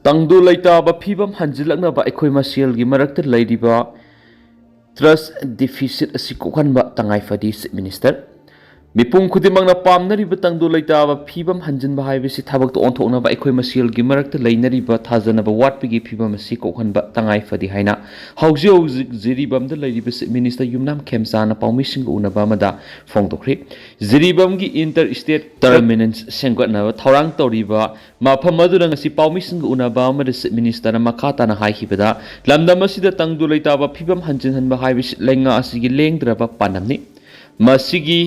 Tangdu laitaba phibam hanjilaknaba aikhoi masialgi marakta lairiba trust deficit asi kokhanba tangai fadi minister mipung khudimangna pamnariba tangdu laitaba phibam hanjinba haibisi thabakto onthoknaba aikhoi masialgi marakta lainariba thajanaba watpigi phibam asi kokhanba tangai fadi haina hauji hauji jiribamda lairiba minister yumnam khemsana paumising unaba amada phongdokhri jiribamgi inter state terminus sengotnaba thorang toriba mafam aduna ngasi paumising unaba amada minister makata na haihibada lamdam asida tangdu laitaba phibam hanjinhanba haibisi lenga asigi lengdraba panamni masigi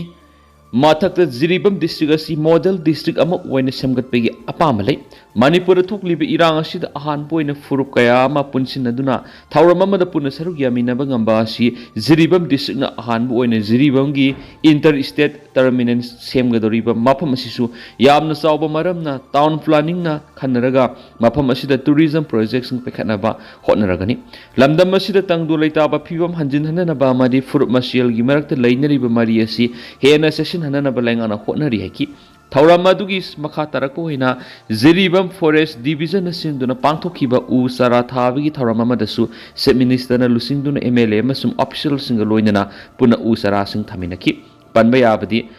Mathakta Jiribam district asi model district ama oina semgatpegi apama lei Manipur thokliba irang asida ahan poina furup kaya ama punsinaduna thauram amada puna saruk yaminaba ngamba asi Jiribam district na ahan oina Jiribam gi interstate terminus semgadoriba mafam asisu yamna chawba maramna town planning na khanaraga mafam asida tourism projects ng pekhanaba hotnaragani lamdam asida tangdu laitaba phibam hanjinhanaba amadi furup masial gi marakta leinariba mari asi hena session hanana balengana hotnari haki Tauramadu makha tarako hina Jiribam Forest Division asinduna pangthokhiba u sara thabigi tauramamadasu State Minister na lusingduna MLA masum official singa loinana puna u sara sing thaminaki panba yabadi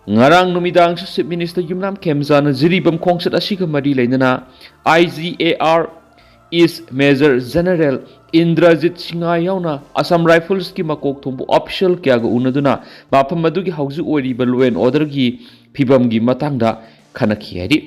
ngarang numidang su State Minister Yumnam Khemsana Jiribam khongsat asiga mari leinana IGAR is Major General Indrajit Singha yauna Assam Rifles ki makok thombu official kya ga unaduna mafam madugi hauju oriba law and order gi phibam gi matangda khanaki hari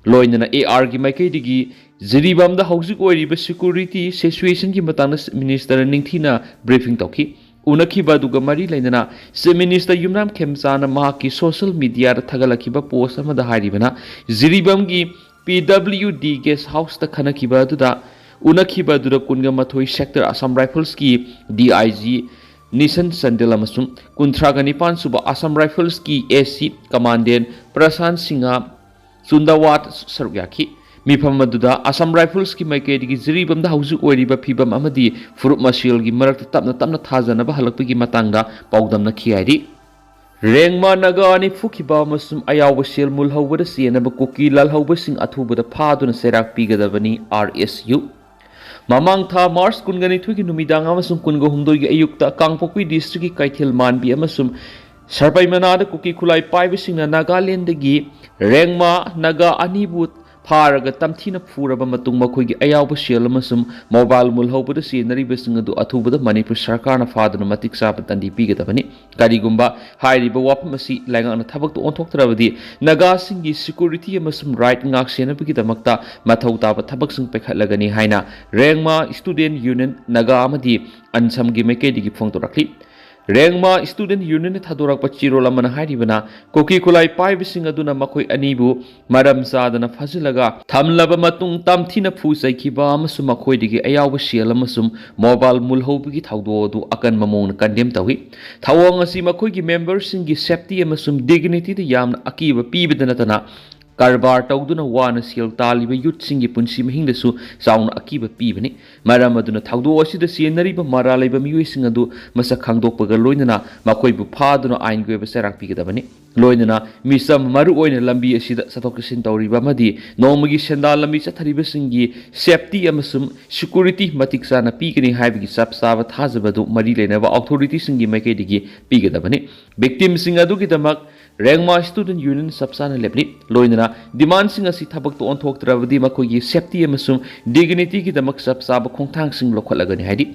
loinana AR gi maikai digi Jiribam da hauju oriba security situation gi matangda minister ningthina briefing tawki unaki baduga mari lainana se minister Yumnam Khemsana mahaki social media da thagalakhiba post amada haribana Jiribam gi PWD guest house ta khanaki baduda unaki badura kunga mathoi sector Assam Rifles ki DIG Nishan Sandela masum kuntragani pan suba Assam Rifles ki AC Commandant Prasan Singha Sundawat Sarugyaki mifam maduda Assam Rifles ki maike digi Jiribam da hauju oiriba phibam amadi furup masial gi marakta tapna thajana ba halakpagi matangda paudamna khiari Rengma Naga ani fukiba masum ayawa sel mulhawada sienaba kuki lalhouba sing athubada phaduna serak pigadabani RSU Mamang tha Mars kungani thugi numidang amasum kungo humdoi gi ayukta Kangpokpi district ki Kaithil Manbi amasum Sarpai manada kuki khulai paibisingna Nagaland gi Rengma Naga anibu Pharaga tamthina phuraba matung makhoi ayawa sel amasum mobile mulhawbada sienariba singadu athubada Manipur sarkarna phaduna matik saba tandi pigadabani karigumba hairiba wapam asi laingana thabak to onthoktrabadi Naga singi security amasum right ngak senabagi damakta mathau taba thabak sing pekhatlagani haina Rengma student union Naga amadi ansam gi mekedi gi phongtorakli Rengma student union thadorak pachiro lamana hairibana koki kulai paibising aduna makoi anibu maram sadana fazilaga thamlaba matung tamthina phu saikhiba amasum makoi digi ayawa sial amasum mobile mulhobigi thawdo du akan mamong condemn tawi thawong asi makoi gi members singi safety amasum dignity de yamna akiba pibadana tana Karbar tawduna wana sial taliba youth singi punsi mahingdasu sauna akiba pibani maram aduna thawdo asida sienariba mara laiba miyoi singadu masa khangdokpaga loinana makoibu phaduna ain goiba serang pigadabani loinana misam maru oina lambi asida satoksin tawriba madi nomagi senda lambi chathariba singi safety amasum security matik sana pigani haibigi sapsaba thajabadu mari lenaba authority singi makai digi pigadabani victim singadu gidamak Rengma student union sapsana lepni loinana demand sing asi thabak to onthok trabadi makogi safety amasum dignity ki damak sapsaba khongthang sing lokhalagani haidi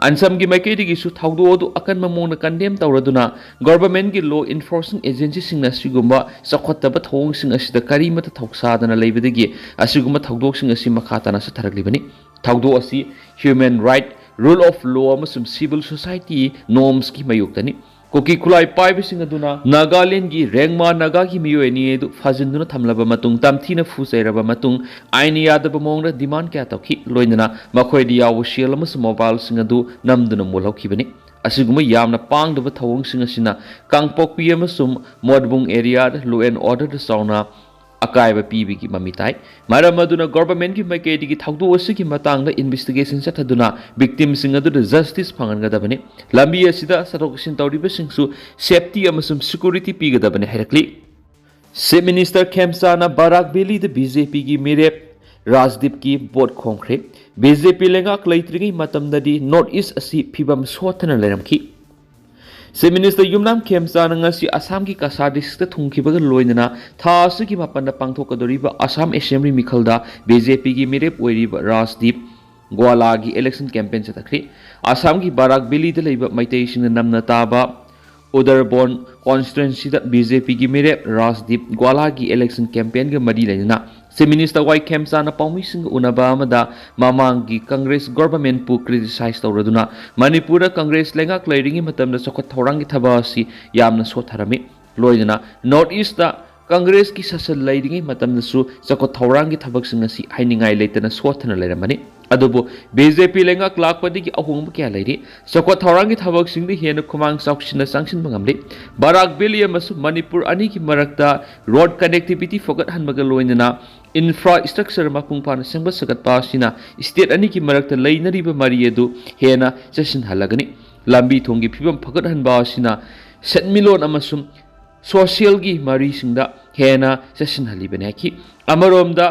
ansam gi maike digi su thawdo odu akan mamona condemn tawraduna government gi law enforcing agency sing na sigumba sakhottaba thong sing asida karimata thoksadana leibadagi asiguma thawdok sing asi makhatana sa tharaglibani thawdo asi human right rule of law amasum civil society norms ki mayuktani Koki kulai paibising aduna Nagaland gi Rengma Naga ki miyo eni edu fazinduna thamlaba matung tamthina fusairaba matung aini yadaba mongra demand kya tawki loinana makhoi di yawo sial amas mobile sing adu namduna molhokibani asiguma yamna pangdaba thawong sing asina Kangpokpi amasum modbung area law and order da sauna akaiba pibigi mamitai maram aduna government ki maike digi thawdo asigi matangda investigation chathaduna victim sing adu justice phangangadabani lambi asida satoksin tawriba singsu safety amasum security pigadabani hairakli Chief Minister Khemsana Barak Valley the BJP gi mirep Rajdeep ki bot khongkhre BJP lengak leitringi matamdadi North East asi phibam sothana leramki Chief Minister Yumnam Khemcha ngasi Assam ki Kasar district thungkhibaga loinana tha asigi mapanda pangthokadoriba Assam Assembly mikhalda BJP ki mirep oiriba Rajdeep Gwala gi election campaign chatakri Assam ki Barak Valley da leiba Meitei singna namna taba Udarborn constituency da BJP ki mirep Rajdeep Gwala gi election campaign ga mari leina Chief Minister Y Khemcha na paumi sing unaba amada mamang gi Congress government pu criticize tawraduna Manipur Congress lengak leiringi matamda sokot thorang gi thaba si yamna sotharami loidana North East da Congress ki sasal leiringi matamda su sokot thorang gi thabak sing asi hainingai leitana sothana leiramani adubu BJP lengak lakpadi ki ahung kya leiri sokot thorang gi thabak sing di hena khumang saukshina sanction bangamli Barak Valley amasu Manipur ani ki marakta road connectivity fogat hanmaga loinana infrastructure mapung pana sengba sagat pasina state ani ki marakta leinariba mari edu hena session halagani lambi thongi phibam phagat hanba asina setmilon amasum social gi mari singda hena session halibane ki amaromda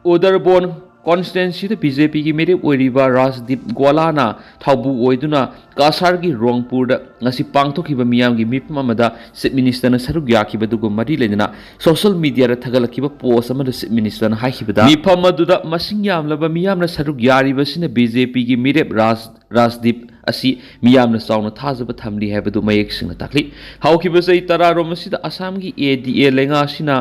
Udarborn constituency the BJP ki mere oiriba Rajdeep Gwalana thaubu oiduna Kasar gi Rongpur da ngasi pangthokhiba miyam gi mipam amada Chief Minister na saruk yakhiba dugu mari lenana social media ra thagalakhiba post amada Chief Minister na hakhibada mipam aduda masing yamlaba miyam na saruk yariba sina BJP gi mirep Rajdeep asi miyam na sauna thajaba thamli habadu mayek singna takli hawkhiba sei tararom asida Assam gi ADA lenga sina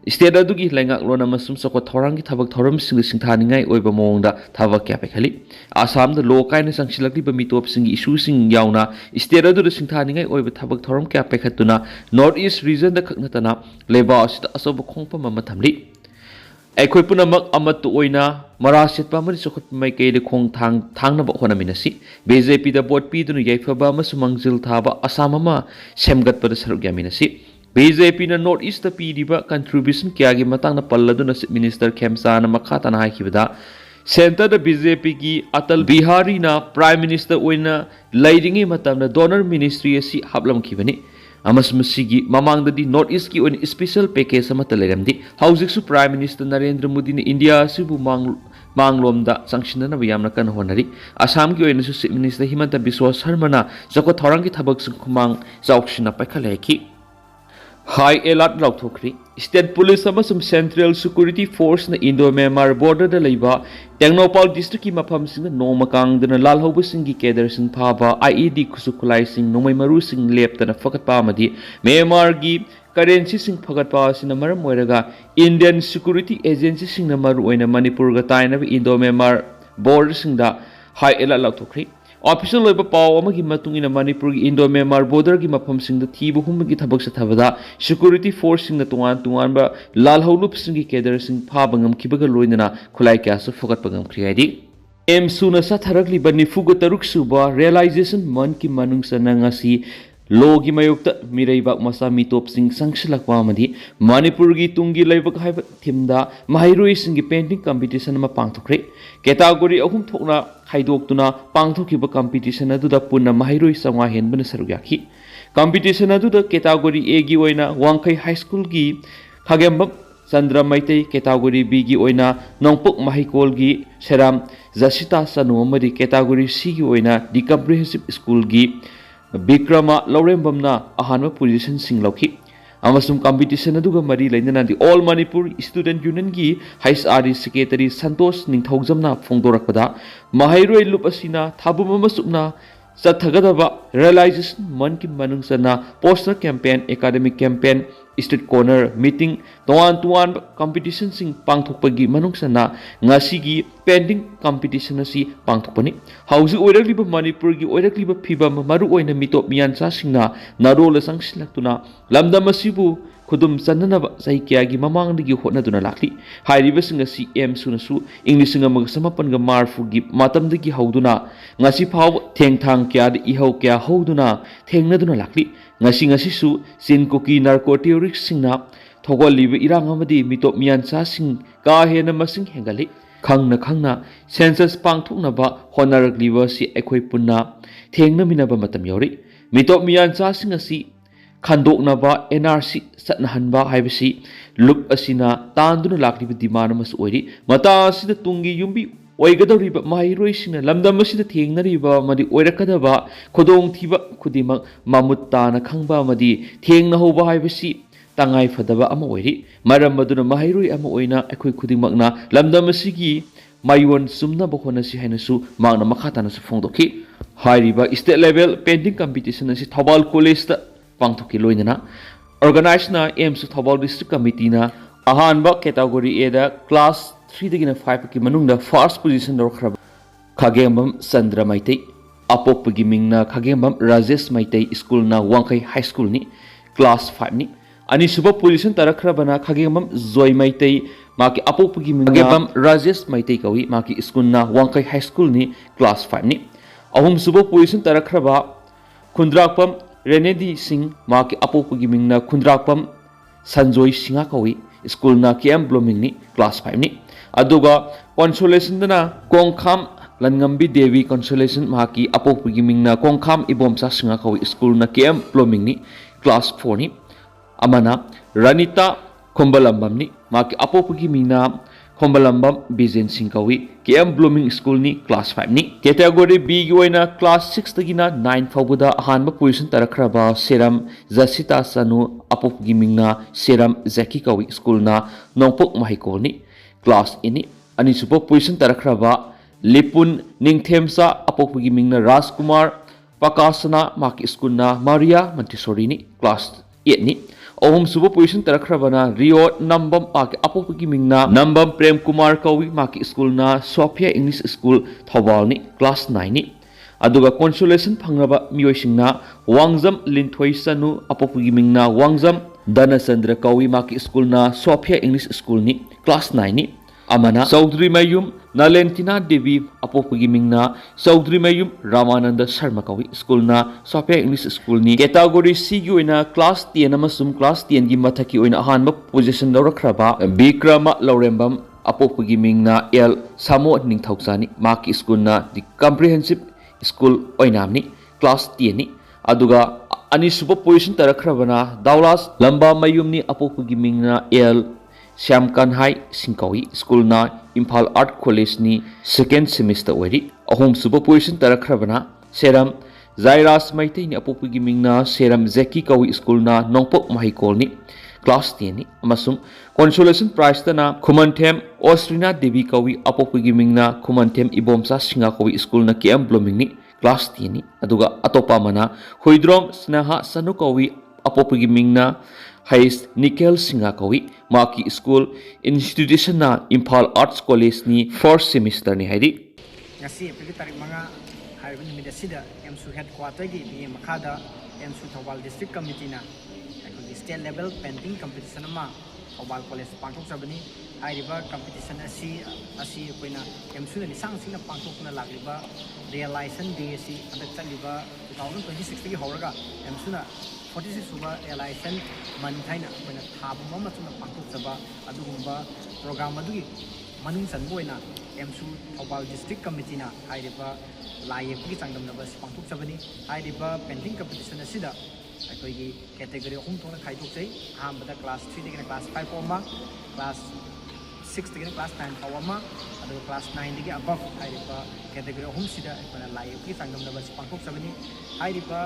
State adugi lengak lona masum sokot thorangi thabak thoram sing singthaningai oiba mongda thabak kya pekhali Assam da lokai na sangsilakli ba mitop sing issue sing yauna state adu da singthaningai oiba thabak thoram kya pekhatuna North East region da khaknatana leba asita asoba khongpa mama thamli Aikhoi punamak amatu oina marasit pa mari sokot mai kei de khong thang na ba hona minasi BJP da bot pi dunu yaifaba masumangzil thaba Assam ama semgat pa saruk yaminasi BJP na North East da piriba contribution kya gi matang na palladuna Chief Minister Khemcha na makhata na haikibada Center da BJP ki Atal Bihari na Prime Minister oina leiringi matam na donor ministry asi haplam khibani amasigi mamang da di North East ki oina special package ama teleramdi haujik su Prime Minister Narendra Modi ni India sibu manglom da sanction na bayam na kan honari Assam ki oina su Chief Minister Himanta Biswa Sharma na jako thorang ki thabak sing khumang chawkshina paikhalai ki High alert Laothokhre State Police amasum Central Security Force na Indo-Myanmar border da leiba Tengnopal district ki mafam sing nomakang dana Lalhouba sing gi keder sing phaba IED khusukulai sing nomai maru sing leptana fakat pa amadi Myanmar gi currency sing fakat pa sina maram oiraga Indian Security Agency sing na maru oina Manipur ga taina Indo-Myanmar border sing da high alert Laothokhre Official loiba paw amagi matungina Manipur gi Indo-Myanmar border gi mafam sing da thibu humgi thabak sa thabada security force sing na tungan ba Lalhouba sing gi keder sing phabangam kibaga loinana khulai kya su fokat pagam khriadi suna sa tharakli ba nifuga taruk suba realization man ki manung sa ngasi logi mayokta mireibak masa mitop sing sangsilakwa amadi Manipur gi tungi leibak haiba thimda mahairoi sing gi painting competition ma pangthokre category ahum thokna khaidok tuna pangthokiba competition adu da punna mahairoi sangwa henbana sarugaki competition adu da category A gi oina Wangkai High School gi khagembam Chandra Meitei category B gi oina Nongpok Mahikol gi Seram Jasita Sanu amadi category C gi oina The Comprehensive School gi Bikrama Laurembamna ahanma position sing lauki amasum competition aduga mari lainana di All Manipur Student Union gi HRD Secretary Santosh Ningthaujamna phongdorakpada mahairoi lup asina thabum amasupna chathagadaba realization man ki manungsana poster campaign academic campaign street corner meeting tuan competition sing pangthokpagi manungsana ngasigi painting competition asi pangthokpani hauji oirakliba Manipur gi oirakliba phibam maru oina mitop miyan sa singna narola sangsilaktuna lamdam asibu khudum chananaba saikya gi mamang digi hotna duna lakli hairiba singa CM sunasu English singa mag samapan ga marfu gi matam digi hauduna ngasi phaw thengthang kya di ihau kya hauduna thengna duna lakli ngasi su enquiry narcotics singna thogoliba irang amadi mitop miyan sa sing ka hena masing hengali khangna census pangthoknaba honarakliba si aikhoi punna thengna minaba matam yauri mitop miyan sa sing asi ꯈꯟꯗꯣꯛꯅꯕ NRC ꯆꯠꯅꯍꯟꯕ ꯍꯥꯏꯕꯁꯤ ꯂꯨꯞ ꯑꯁꯤꯅ ꯇꯥꯟꯗꯨꯅ ꯂꯥꯛꯂꯤꯕ ꯗꯤꯃꯥꯟ ꯑꯃꯁꯨ ꯑꯣꯏꯔꯤ ꯃꯇꯥ ꯑꯁꯤꯗ ꯇꯨꯡꯒꯤ ꯌꯨꯝꯕꯤ ꯑꯣꯏꯒꯗꯧꯔꯤꯕ ꯃꯍꯩꯔꯣꯏꯁꯤꯡꯅ ꯂꯝꯗꯝ ꯑꯁꯤꯗ ꯊꯦꯡꯅꯔꯤꯕ ꯑꯃꯗꯤ ꯑꯣꯏꯔꯛꯀꯗꯕ ꯈꯨꯗꯣꯡꯊꯤꯕ ꯈꯨꯗꯤꯡꯃꯛ ꯃꯃꯨꯠ ꯇꯥꯅ ꯈꯪꯕ ꯑꯃꯗꯤ ꯊꯦꯡꯅꯍꯧꯕ ꯍꯥꯏꯕꯁꯤ ꯇꯉꯥꯏ ꯐꯗꯕ ꯑꯃ ꯑꯣꯏꯔꯤ ꯃꯔꯝ ꯑꯗꯨꯅ ꯃꯍꯩꯔꯣꯏ ꯑꯃ ꯑꯣꯏꯅ ꯑꯩꯈꯣꯏ ꯈꯨꯗꯤꯡꯃꯛꯅ ꯂꯝꯗꯝ ꯑꯁꯤꯒꯤ ꯃꯥꯏꯌꯣꯟ ꯆꯨꯝꯅꯕ ꯍꯣꯠꯅꯁꯤ ꯍꯥꯏꯅꯁꯨ ꯃꯍꯥꯛꯅ ꯃꯈꯥ ꯇꯥꯅꯁꯨ ꯐꯣꯡꯗꯣꯛꯈꯤ ꯍꯥꯏꯔꯤꯕ ꯁ꯭ꯇꯦꯠ ꯂꯦꯚꯦꯜ ꯄꯦꯟꯇꯤꯡ ꯀꯝꯄꯤꯇꯤꯁꯟ ꯑꯁꯤ ꯊꯧꯕꯥꯜ ꯀꯣꯂꯦꯖꯇ ꯄꯥꯡꯊꯣꯛꯈꯤ ꯂꯣꯏꯅꯅ ꯑꯣꯔꯒꯅꯥꯏꯖꯅ ꯑꯦꯝꯁꯨ ꯊꯧꯕꯥꯜ ꯗꯤꯁꯇ꯭ꯔꯤꯛ ꯀꯝꯃꯤꯇꯤꯅ ꯑꯍꯥꯟꯕ ꯀꯦꯇꯥꯒꯣꯔꯤ ꯑꯦꯗ ꯀ꯭ꯂꯥꯁ 3ꯗꯒꯤꯅ 5ꯐꯥꯎꯒꯤ ꯃꯅꯨꯡꯗ ꯐꯥꯔꯁ ꯄꯣꯖꯤꯁꯟ ꯂꯧꯔꯛꯈ꯭ꯔꯕ ꯈꯥꯒꯦꯝꯕꯝ ꯆꯟꯗ꯭ꯔ ꯃꯩꯇꯩ ꯑꯄꯣꯛꯄꯒꯤ ꯃꯤꯡꯅ ꯈꯥꯒꯦꯝꯕꯝ ꯔꯥꯖꯦꯁ ꯃꯩꯇꯩ ꯁ꯭ꯀꯨꯜꯅ ꯋꯥꯡꯈꯩ ꯍꯥꯏ ꯁ꯭ꯀꯨꯜꯅꯤ ꯀ꯭ꯂꯥꯁ 5ꯅꯤ ꯑꯅꯤꯁꯨꯕ ꯄꯣꯖꯤꯁꯟ ꯇꯥꯔꯛꯈ꯭ꯔꯕꯅ ꯈꯥꯒꯦꯝꯕꯝ ꯖꯣꯏ ꯃꯩꯇꯩ ꯃꯥꯒꯤ ꯑꯄꯣꯛꯄꯒꯤ ꯃꯤꯡ ꯈꯥꯒꯦꯝꯕꯝ ꯔꯥꯖꯦꯁ ꯃꯩꯇꯩ ꯀꯧꯏ ꯃꯥꯒꯤ ꯁ꯭ꯀꯨꯜꯅ ꯋꯥꯡꯈꯩ ꯍꯥꯏ ꯁ꯭ꯀꯨꯜꯅꯤ ꯀ꯭ꯂꯥꯁ 5ꯅꯤ ꯑꯍꯨꯝꯁꯨꯕ ꯄꯣꯖꯤꯁꯟ ꯇꯥꯔꯛꯈ꯭ꯔꯕ ꯈꯨꯟꯗ꯭ꯔꯥꯛꯄꯝ ꯔꯦꯅꯦꯗꯤ ꯁꯤꯡ ꯃꯥꯒꯤ ꯑꯄꯣꯛꯄꯒꯤ ꯃꯤꯡꯅ ꯈꯨꯟꯗ꯭ꯔꯥꯛꯄꯝ ꯁꯟꯖꯣꯏ ꯁꯤꯡꯍꯥ ꯀꯧꯏ ꯁ꯭ꯀꯨꯜꯅ KM ꯕ꯭ꯂꯨꯃꯤꯡꯅꯤ ꯀ꯭ꯂꯥꯁ 5ꯅꯤ ꯑꯗꯨꯒ ꯀꯣꯟꯁꯣꯂꯦꯁꯟꯗꯅ ꯀꯣꯡꯈꯥꯝ ꯂꯟꯉꯝꯕꯤ ꯗꯦꯕꯤ ꯀꯣꯟꯁꯣꯂꯦꯁꯟ ꯃꯍꯥꯛꯀꯤ ꯑꯄꯣꯛꯄꯒꯤ ꯃꯤꯡꯅ ꯀꯣꯡꯈꯥꯝ ꯏꯕꯣꯝꯆꯥ ꯁꯤꯡꯍꯥ ꯀꯧꯏ ꯁ꯭ꯀꯨꯜꯅ KM ꯕ꯭ꯂꯨꯃꯤꯡꯅꯤ ꯀ꯭ꯂꯥꯁ 4ꯅꯤ ꯑꯃꯅ ꯔꯥꯅꯤꯇꯥ ꯈꯣꯝꯕꯂꯝꯕꯝꯅꯤ ꯃꯍꯥꯛꯀꯤ ꯑꯄꯣꯛꯄꯒꯤ ꯃꯤꯡꯅ ꯈꯣꯝꯕꯂꯝꯕꯝ ꯕꯤꯖꯦꯟ ꯁꯤꯡ ꯀꯧꯏ KM ꯕ꯭ꯂꯨꯃꯤꯡ ꯁ꯭ꯀꯨꯜꯅꯤ ꯀ꯭ꯂꯥꯁ 5ꯅꯤ ꯀꯦꯇꯦꯒꯣꯔꯤ Bꯒꯤ ꯑꯣꯏꯅ ꯀ꯭ꯂꯥꯁ 6ꯗꯒꯤꯅ 9 ꯐꯥꯎꯕꯗ ꯑꯍꯥꯟꯕ ꯄꯣꯖꯤꯁꯟ ꯇꯥꯔꯛꯈ꯭ꯔꯕ ꯁꯦꯔꯝ ꯖꯁꯤꯇꯥ ꯆꯅꯨ ꯑꯄꯣꯛꯄꯒꯤ ꯃꯤꯡꯅ ꯁꯦꯔꯝ ꯖꯦꯀꯤ ꯀꯧꯏ ꯁ꯭ꯀꯨꯜꯅ ꯅꯣꯡꯄꯣꯛ ꯃꯍꯩꯀꯣꯜꯅꯤ ꯀ꯭ꯂꯥꯁ 8ꯅꯤ ꯑꯅꯤꯁꯨꯕ ꯄꯣꯖꯤꯁꯟ ꯇꯥꯔꯛꯈ꯭ꯔꯕ ꯂꯤꯄꯨꯟ ꯅꯤꯡꯊꯦꯝꯆꯥ ꯑꯄꯣꯛꯄꯒꯤ ꯃꯤꯡꯅ ꯔꯥꯖꯀꯨꯃꯥꯔ ꯄꯀꯥꯁꯅꯥ ꯃꯍꯥꯛꯀꯤ ꯁ꯭ꯀꯨꯜꯅ ꯃꯥꯔꯤꯌꯥ ꯃꯟꯇꯦꯁꯣꯔꯤꯅꯤ ꯀ꯭ꯂꯥꯁ 8ꯅꯤ ꯑꯍꯨꯝꯁꯨꯕ ꯄꯣꯖꯤꯁꯟ ꯇꯥꯔꯛꯈ꯭ꯔꯕꯅ ꯔꯤꯌꯣ ꯅꯝꯕꯝ ꯃꯍꯥꯛꯀꯤ ꯑꯄꯣꯛꯄꯒꯤ ꯃꯤꯡꯅ ꯅꯝꯕꯝ ꯄ꯭ꯔꯦꯝ ꯀꯨꯃꯥꯔ ꯀꯧꯏ ꯃꯍꯥꯛꯀꯤ ꯁ꯭ꯀꯨꯜꯅ ꯁꯣꯐꯤꯌꯥ ꯏꯪꯂꯤꯁ ꯁ꯭ꯀꯨꯜ ꯊꯧꯕꯥꯜꯅꯤ ꯀ꯭ꯂꯥꯁ 9ꯅꯤ ꯑꯗꯨꯒ ꯀꯣꯟꯁꯣꯂꯦꯁꯟ ꯐꯪꯂꯕ ꯃꯤꯑꯣꯏꯁꯤꯡꯅ ꯋꯥꯡꯖꯝ ꯂꯤꯟꯊꯣꯏ ꯆꯅꯨ ꯑꯄꯣꯛꯄꯒꯤ ꯃꯤꯡꯅ ꯋꯥꯡꯖꯝ ꯙꯅꯆꯟꯗ꯭ꯔ ꯀꯧꯏ ꯃꯍꯥꯛꯀꯤ ꯁ꯭ꯀꯨꯜꯅ ꯁꯣꯐꯤꯌꯥ ꯏꯪꯂꯤꯁ ꯁ꯭ꯀꯨꯜꯅꯤ ꯀ꯭ꯂꯥꯁ 9ꯅꯤ ꯑꯃꯅ ꯆꯧꯗ꯭ꯔꯤꯃꯌꯨꯝ ꯅꯥꯂꯦꯟꯇꯤꯅꯥ ꯗꯦꯕꯤ ꯑꯄꯣꯛꯄꯒꯤ ꯃꯤꯡꯅ ꯆꯧꯗ꯭ꯔꯤꯃꯌꯨꯝ ꯔꯥꯃꯥꯅꯟꯗ ꯁꯔꯃ ꯀꯧꯏ ꯁ꯭ꯀꯨꯜꯅ ꯁꯣꯐꯤꯌꯥ ꯏꯪꯂꯤꯁ ꯁ꯭ꯀꯨꯜꯅꯤ ꯀꯦꯇꯥꯒꯣꯔꯤ Cꯒꯤ ꯑꯣꯏꯅ ꯀ꯭ꯂꯥꯁ 10 ꯑꯃꯁꯨꯡ ꯀ꯭ꯂꯥꯁ 10ꯒꯤ ꯃꯊꯛꯀꯤ ꯑꯣꯏꯅ ꯑꯍꯥꯟꯕ ꯄꯣꯖꯤꯁꯟ ꯂꯧꯔꯛꯈ꯭ꯔꯕ ꯕꯤꯀ꯭ꯔꯃ ꯂꯧꯔꯦꯝꯕꯝ ꯑꯄꯣꯛꯄꯒꯤ ꯃꯤꯡꯅ ꯑꯦꯜ ꯁꯥꯃꯣ ꯅꯤꯡꯊꯧꯆꯥꯅꯤ ꯃꯍꯥꯛꯀꯤ ꯁ꯭ꯀꯨꯜꯅ ꯗꯤ ꯀꯝꯄ꯭ꯔꯤꯍꯦꯟꯁꯤꯞ ꯁ꯭ꯀꯨꯜ ꯑꯣꯏꯅꯥꯝꯅꯤ ꯀ꯭ꯂꯥꯁ 10ꯅꯤ ꯑꯗꯨꯒ ꯑꯅꯤꯁꯨꯕ ꯄꯣꯖꯤꯁꯟ ꯇꯥꯔꯛꯈ꯭ꯔꯕꯅ ꯗꯥꯎꯂꯥꯁ ꯂꯝꯕꯥ ꯃꯌꯨꯝꯅꯤ ꯑꯄꯣꯛꯄꯒꯤ ꯃꯤꯡꯅ ꯑꯦꯜ ꯁ꯭ꯌꯥꯝꯀꯟꯍꯥꯏ ꯁꯤꯡ ꯀꯧꯏ ꯁ꯭ꯀꯨꯜꯅ ꯏꯝꯐꯥꯜ ꯑꯥꯔꯠ ꯀꯣꯂꯦꯖꯅꯤ ꯁꯦꯀꯦꯟ ꯁꯦꯃꯤꯁꯇꯔ ꯑꯣꯏꯔꯤ ꯑꯍꯨꯝꯁꯨꯕ ꯄꯣꯖꯤꯁꯟ ꯇꯥꯔꯛꯈ꯭ꯔꯕꯅ ꯁꯦꯔꯝ ꯖꯥꯏꯔꯥꯁ ꯃꯩꯇꯩꯅꯤ ꯑꯄꯣꯛꯄꯒꯤ ꯃꯤꯡꯅ ꯁꯦꯔꯝ ꯖꯦꯀꯤ ꯀꯧꯏ ꯁ꯭ꯀꯨꯜꯅ ꯅꯣꯡꯄꯣꯛ ꯃꯍꯩꯀꯣꯜꯅꯤ ꯀ꯭ꯂꯥꯁ 10ꯅꯤ ꯑꯃꯁꯨꯡ ꯀꯣꯟꯁꯣꯂꯦꯁꯟ ꯄ꯭ꯔꯥꯏꯖꯇꯅ ꯈꯨꯃꯟꯊꯦꯝ ꯑꯣꯁ꯭ꯔꯤꯅꯥ ꯗꯦꯕꯤ ꯀꯧꯏ ꯑꯄꯣꯛꯄꯒꯤ ꯃꯤꯡꯅ ꯈꯨꯃꯟꯊꯦꯝ ꯏꯕꯣꯝꯆꯥ ꯁꯤꯡꯍꯥ ꯀꯧꯏ ꯁ꯭ꯀꯨꯜꯅ KM ꯕ꯭ꯂꯨꯃꯤꯡꯅꯤ ꯀ꯭ꯂꯥꯁ 10ꯅꯤ ꯑꯗꯨꯒ ꯑꯇꯣꯞꯄ ꯑꯃꯅ ꯍꯨꯏꯗ꯭ꯔꯣꯝ ꯁ꯭ꯅꯦꯍꯥ ꯆꯅꯨ ꯀꯧꯏ ꯑꯄꯣꯛꯄꯒꯤ ꯃꯤꯡꯅ ꯍꯩꯁ ꯅꯤꯀꯦꯜ ꯁꯤꯡꯍꯥ ꯀꯧꯏ ꯃꯍꯥꯛꯀꯤ ꯁ꯭ꯀꯨꯜ ꯏꯟꯁꯇꯤꯇ꯭ꯌꯨꯁꯟꯅ ꯏꯝꯐꯥꯜ ꯑꯥꯔꯠꯁ ꯀꯣꯂꯦꯖꯅꯤ ꯐꯥꯔꯁꯠ ꯁꯦꯃꯤꯁꯇꯔꯅꯤ ꯍꯥꯏꯔꯤ ngasi April tarik 5 hariba numit asida emsu headquarter gi bi makhada emsu Thobal district committee na actually state level painting competition ma Thobal college pangthok sabani hariba competition asi koina emsu ni sang sing na pangthok na lagliba realization day si adak chaliba 2026 gi horaga emsu na 46 suba realization man thaina koina thaba ma chuna pangthok saba adugumba program adugi manung sanboina emsu Thobal district committee na haiba laiyek changdamnaba pangthok sabani haiba painting competition asida aikoigi category ahum thona khaidok chai ahambada class 3 dagina class 5 oma class 6 dagina class 9 awama adu class 9 dagi above haiba category ahum sida aipana laiyek changdamnaba pangthok sabani haiba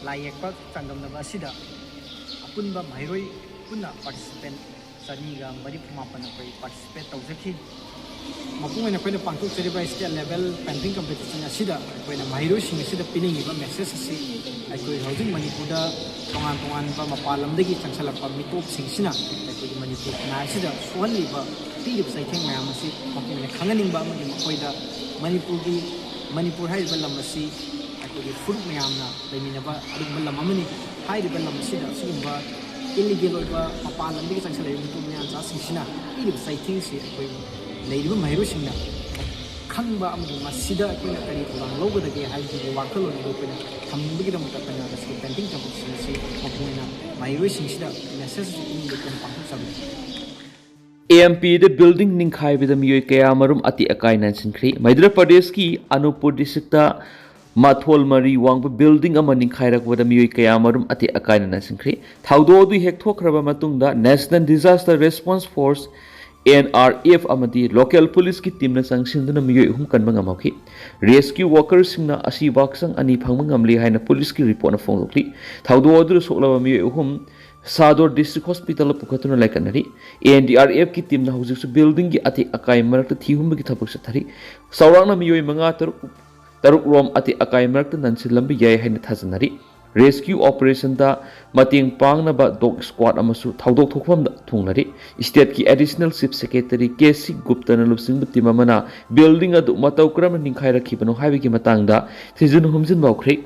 laiyek changdamnaba sida apunba mairoi punna participant saniga mari pumapana koi participate tawjaki mapunga koina pangthok cheriba state level painting competition asida koina mahiro sing asida piningiba message asi aikoi hojing manipurda tongan ba mapalamdagi changsalapa mitop singsina aikoi manipur na asida suhaliba tirib saitheng mayam asi mapunga khanganingba amagi makoida manipur haiba lam asi aikoi furuk mayamna leiminaba adugba lam amani haiba lam asida sigumba illegal oiba mapalamdagi changsalai mitop mayam cha singsina tirib saitheng si aikoi leiriba mahirusingna khangba amdu masida koina kari thorang logudage haiji wakalo ni koina thamnibigi dam ta kana da painting competition si mapuina mahirusingsida necessity in the pangthok sabi AMP the building ninkhai bidam yoi kaya marum ati akai nan sinkri Madhya Pradesh ki Anupur district Mathol mari wangba building ama ningkhairakbada miyoi kaya marum ati akaina nasinkhri thaudo du hekthokraba matungda National Disaster Response Force NRF amadi local police ki team na sangsinduna miyoi hum kanba ngamawki rescue workers singna asi baksang ani phangma ngamli haina police ki report na phongokli thaudo du soklaba miyoi hum Sador District Hospital pukhatuna laikanari NDRF ki team na hujiksu building ki ati akai marakta thihum ki thabak sathari saurangna miyoi manga taruk rom ati akai marakta nansilambi yai haina thajanari rescue operation da mating pangnaba dog squad amasu thaudok thokfam da thungnari state ki additional chief secretary KC Gupta na lupsing team amana building adu matau kram ningkhai rakhibano haibi ki matangda thijun humjin bawkhre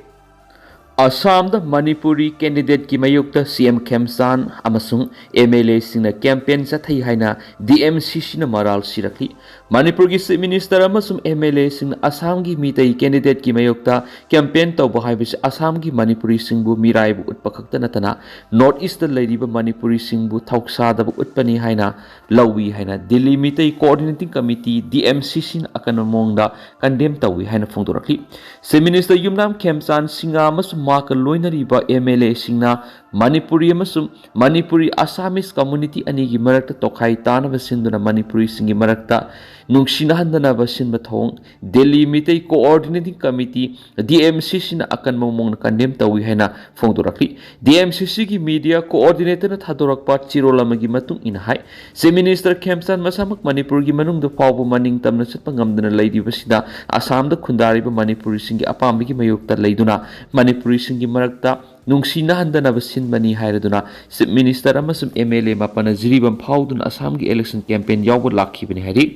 Assam da Manipuri candidate ki mayukta CM Khemsan amasung MLA singna campaign sathai haina DMCC na maral sirakli Manipur ki Chief Minister amasung MLA singna Assam gi Meetei candidate ki mayukta campaign tawba haibis Assam gi Manipuri singbu mirai bu utpakhakta natana North East da lairiba Manipuri singbu thauksha da bu utpani haina Loubiyu haina Delhi Meetei Coordinating Committee DMCC na akanamongda condemn tawi haina phongdorakli Chief Minister Yumnam Khemsan singa amasung maka loinariba MLA singna Manipuri amasung Manipuri Assamese community anigi marakta tokhai tanaba sinduna Manipuri singi marakta nungsinahandanaba sinba thong Delhi Meetei Coordinating Committee DMCC na akan mamong na condemn tawi haina phongdorakli DMCC ki media coordinator na thadorakpa chirolamagi matung inahai Chief Minister Khemsan masamak Manipur gi manungda pawbu maning tamna satpa ngamdana lairiba sida Assam da khundariba Manipuri singi apambi gi mayukta leiduna Manipuri singi marakta nungsinahandanaba sinbani hairaduna Chief Minister amasum MLA mapana jiribam phawduna Assam gi election campaign yawba lakhibani hairi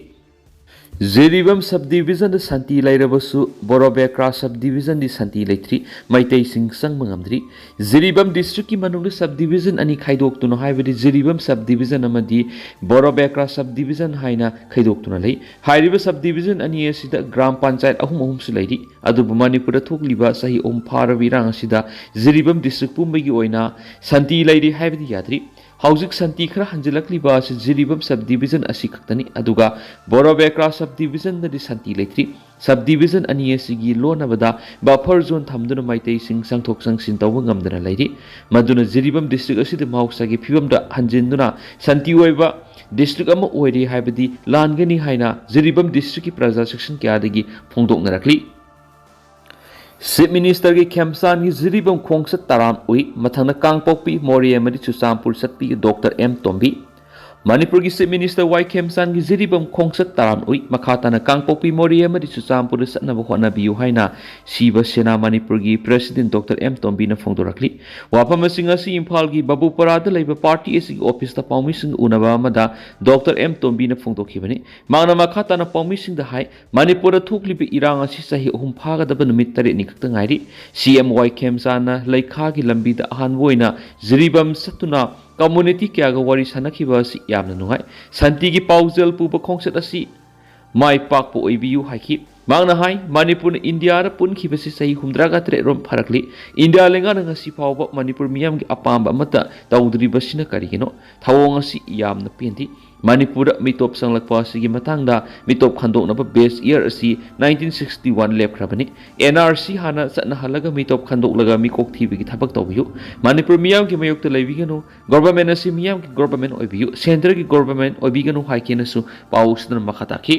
Zeribam subdivision the Santi Lairabasu, Borobekra subdivision the Santi Laitri, Meitei Sing Sang Mangamdri, Zeribam district Manung subdivision and Kaidok to no high with Zeribam subdivision Amadi, Borobekra subdivision Haina Kaidok to Nalay, High subdivision and Yesida, Gram Pansite Ahum Lady, Adubumani Puratuk Liba Sahi Paravirang Sida, Zeribam district Pumbagi Oina, Santi Lady Havi Yadri. Hausik Santi khara hanjilakli ba se Ziribam subdivision asi khaktani aduga Borobekra subdivision da di Santi leitri subdivision ani asigi lona bada buffer zone thamduna Meitei sing sangthok sangsin tawba ngamdana lairi maduna Ziribam district asi de mahoksa gi phibam da hanjinduna Santi oiba district ama oiri haibadi langani haina Ziribam district ki praja section kya degi phongdoknarakli Chief Minister ki Khemsan ki Ziribam khongsat taram ui mathangna Kangpokpi Mori amadi Chusampur satpi Dr. M Tombi Manipur ki Chief Minister Y Khemsan ki Ziribam khongsat taram ui makhatana Kangpokpi Mori amadi Chusampur satnaba hotnabiyu haina Siba Sena Manipur ki President Dr. M Tombi na phongdorakli wafam asing asi Imphal ki Babupara da leiba party asi office ta paumi sing unaba amada Dr. M Tombi na phongdokhibani mangna makhatana paumi sing da hai Manipur thuklibi irang asi sahi ahum phagadaba numit tare ni khakta ngairi CM Y Khemsan na leikha ki lambi da ahan woina Ziribam satuna community kya ga wari sanakhiba asi yamna nungai santi ki paujal puba khongsat asi mai pak po oibiyu haiki mangna hai Manipur India ra punkhiba si sahi humdraga tre rom pharakli India lenga nga si phawba Manipur miyam ki apamba mata tawdri basina karigino thawong asi yamna pendi Manipur mitop sanglakpa asigi matangda mitop khandoknaba base year asi 1961 lepkhrabani NRC hana satna halaga mitop khandoklaga mikok thibigi thabak tawbiyu Manipur miyam ki mayokta leibiganu government asi miyam ki government oibiyu center ki government oibiganu haikenasu pawusna makhataki